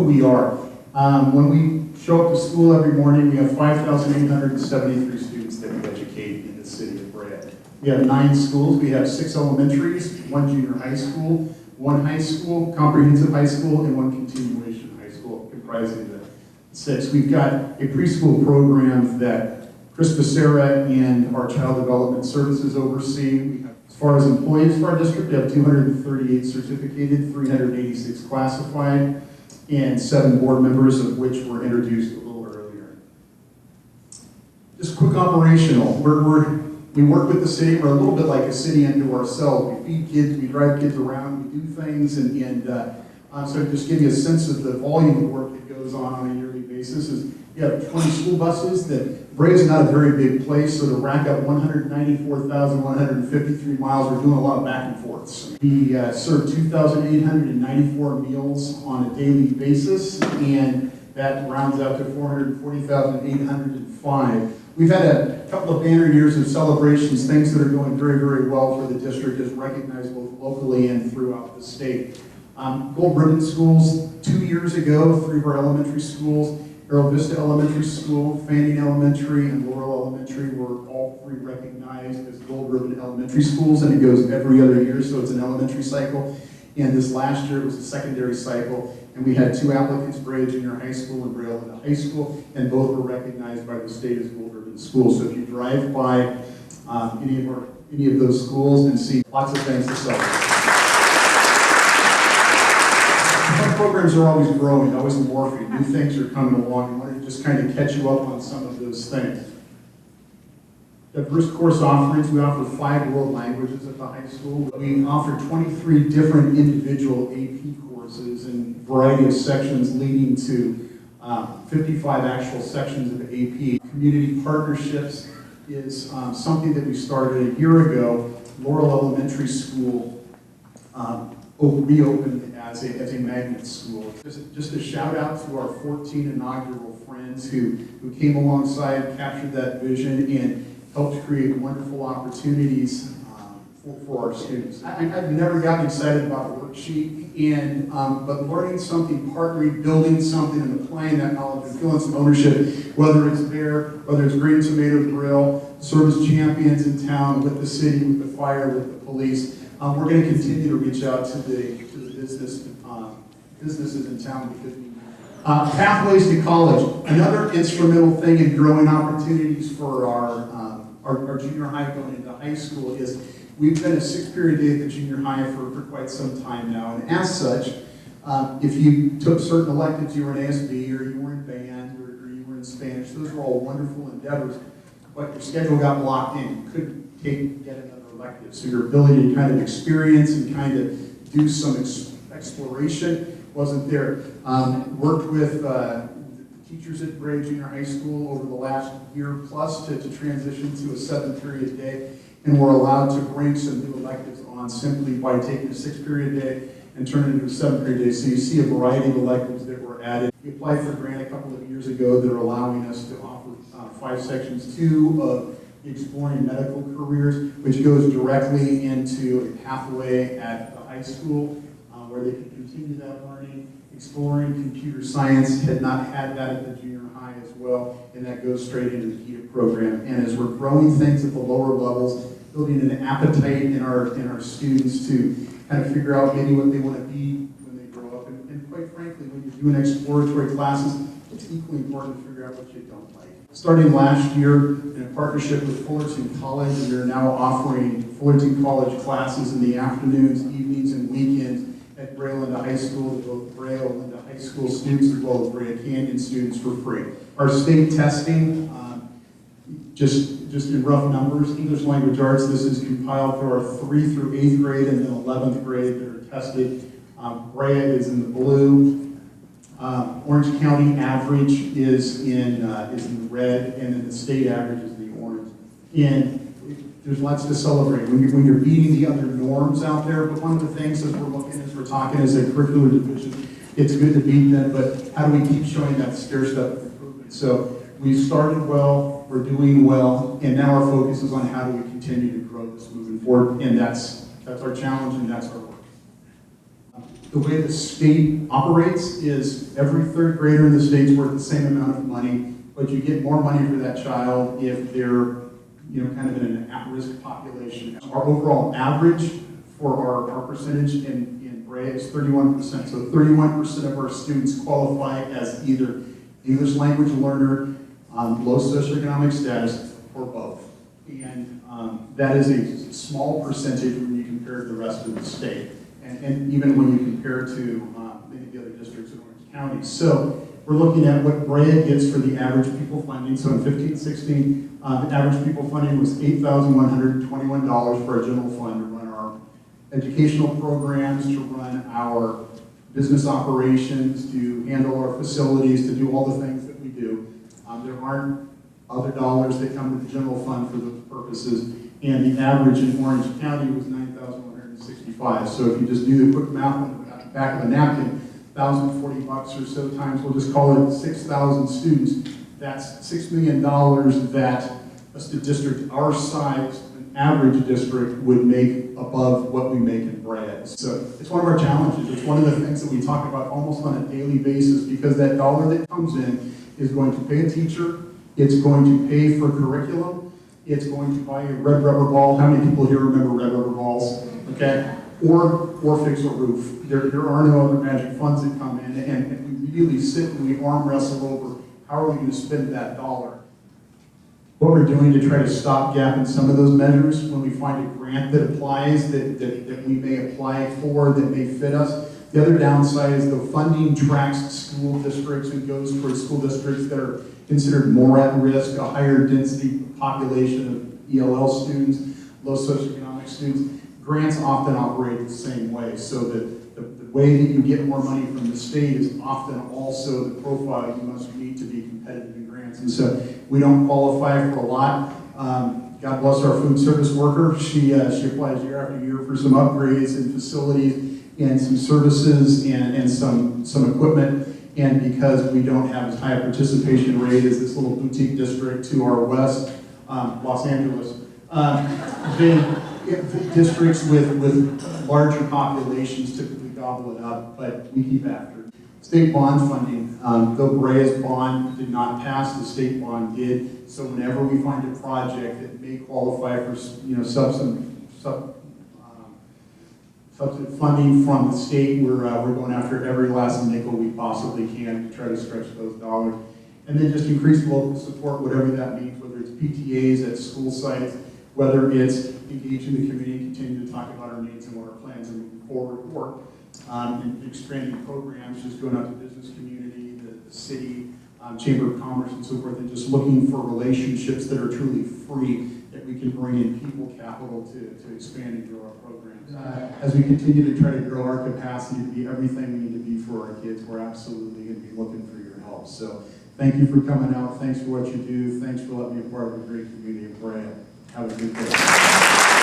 we are. When we show up to school every morning, we have 5,873 students that we educate in the city of Brea. We have 9 schools. We have 6 elementaries, 1 junior high school, 1 high school, comprehensive high school, and 1 continuation high school, comprising the 6. We've got a preschool program that Chris Becerra and our Child Development Services oversee. We have, as far as employees for our district, we have 238 certificated, 386 classified, and 7 board members, of which were introduced a little earlier. Just quick operational. We work with the city. We're a little bit like a city unto ourselves. We feed kids, we drive kids around, we do things, so to just give you a sense of the volume of work that goes on a yearly basis is you have 20 school buses. That Brea is not a very big place, so to rack up 194,153 miles, we're doing a lot of back and forths. We serve 2,894 meals on a daily basis, and that rounds out to 440,805. We've had a couple of banner years of celebrations, things that are going very, very well for the district, as recognized both locally and throughout the state. Gold ribbon schools, 2 years ago, 3 of our elementary schools, Arrow Vista Elementary School, Fanning Elementary, and Laurel Elementary were all 3 recognized as gold ribbon elementary schools, and it goes every other year, so it's an elementary cycle. And this last year it was a secondary cycle, and we had 2 applicants, Brea Junior High School and Brea Olinda High School, and both were recognized by the state as gold ribbon schools. So if you drive by any of those schools and see lots of things to celebrate. Our programs are always growing, always morphing. New things are coming along. I wanted to just kind of catch you up on some of those things. Diverse course offerings. We offer 5 world languages at the high school. We offer 23 different individual AP courses and a variety of sections leading to 55 actual sections of AP. Community partnerships is something that we started a year ago. Laurel Elementary School reopened as a magnet school. Just a shout out to our 14 inaugural friends who came alongside, captured that vision, and helped create wonderful opportunities for our students. I've never gotten excited about a worksheet, but learning something, partnering, building something, and applying that knowledge and feeling some ownership, whether it's Bear, whether it's Green Tomato Grill, service champions in town, with the city, with the fire, with the police. We're going to continue to reach out to the businesses in town because we pathways to college. Another instrumental thing in growing opportunities for our junior high going into high school is we've been a 6-period day at the junior high for quite some time now, and as such, if you took certain electives, you were in ASB, or you were in band, or you were in Spanish, those were all wonderful endeavors, but your schedule got blocked in. You couldn't take yet another elective, so your ability to kind of experience and kind of do some exploration wasn't there. Worked with the teachers at Brea Junior High School over the last year plus to transition to a 7-period day, and we're allowed to bring some new electives on simply by taking a 6-period day and turn it into a 7-period day. So you see a variety of electives that were added. We applied for a grant a couple of years ago that are allowing us to offer 5 sections, 2 of Exploring Medical Careers, which goes directly into a pathway at the high school where they can continue that learning. Exploring Computer Science had not had that at the junior high as well, and that goes straight into the KETA program. And as we're growing things at the lower levels, building an appetite in our students to kind of figure out maybe what they want to be when they grow up. And quite frankly, when you're doing exploratory classes, it's equally important to figure out what you don't like. Starting last year, in a partnership with Fullerton College, we are now offering Fullerton College classes in the afternoons, evenings, and weekends at Brea Olinda High School to both Brea Olinda High School students as well as Brea Canyon students for free. Our state testing, just in rough numbers, English language arts, this is compiled for our 3 through 8th grade and then 11th grade that are tested. Brea is in the blue. Orange County average is in the red, and then the state average is the orange. And there's lots to celebrate when you're beating the other norms out there. But one of the things as we're talking as a curricular division, it's good to beat them, but how do we keep showing that stair step of improvement? So we started well, we're doing well, and now our focus is on how do we continue to grow this moving forward, and that's our challenge and that's our work. The way the state operates is every third grader in the state's worth the same amount of money, but you get more money for that child if they're, kind of in an at-risk population. Our overall average for our percentage in Brea is 31%. So 31% of our students qualify as either English language learner, low socioeconomic status, or both. And that is a small percentage when you compare to the rest of the state. And even when you compare to many of the other districts in Orange County. So we're looking at what Brea gets for the average pupil funding. So in 15-16, the average pupil funding was $8,121 for our general fund to run our educational programs, to run our business operations, to handle our facilities, to do all the things that we do. There aren't other dollars that come to the general fund for those purposes. And the average in Orange County was $9,165. So if you just do the quick math on the back of the napkin, $1,040 or so times, we'll just call it 6,000 students. That's $6 million that a district our size, an average district, would make above what we make in Brea. So it's one of our challenges. It's one of the things that we talk about almost on a daily basis, because that dollar that comes in is going to pay a teacher, it's going to pay for curriculum, it's going to buy a red rubber ball. How many people here remember red rubber balls? Okay? Or fix a roof. There are no other magic funds that come in, and we really sit and we arm wrestle over how are we going to spend that dollar. What we're doing to try to stop gap in some of those measures, when we find a grant that applies, that we may apply for, that may fit us. The other downside is the funding tracks school districts and goes towards school districts that are considered more at risk, a higher density population of ELL students, low socioeconomic students. Grants often operate the same way, so that the way that you get more money from the state is often also the profile you must meet to be competitive in grants. And so we don't qualify for a lot. God bless our food service worker. She applies year after year for some upgrades in facilities and some services and some equipment. And because we don't have as high a participation rate as this little boutique district to our west, Los Angeles, districts with larger populations typically gobble it up, but we keep after it. State bond funding, though Brea's bond did not pass, the state bond did. So whenever we find a project that may qualify for subsidy funding from the state, we're going after every last nickel we possibly can to try to stretch those dollars. And then just increase local support, whatever that means, whether it's PTAs at school sites, whether it's engaging the community, continue to talk about our needs and what our plans are moving forward for, and expanding programs, just going out to the business community, the city, Chamber of Commerce and so forth, and just looking for relationships that are truly free, that we can bring in people capital to expand and grow our programs. As we continue to try to grow our capacity to be everything we need to be for our kids, we're absolutely going to be looking for your help. So thank you for coming out. Thanks for what you do. Thanks for letting me be a part of a great community of Brea. Have a good day.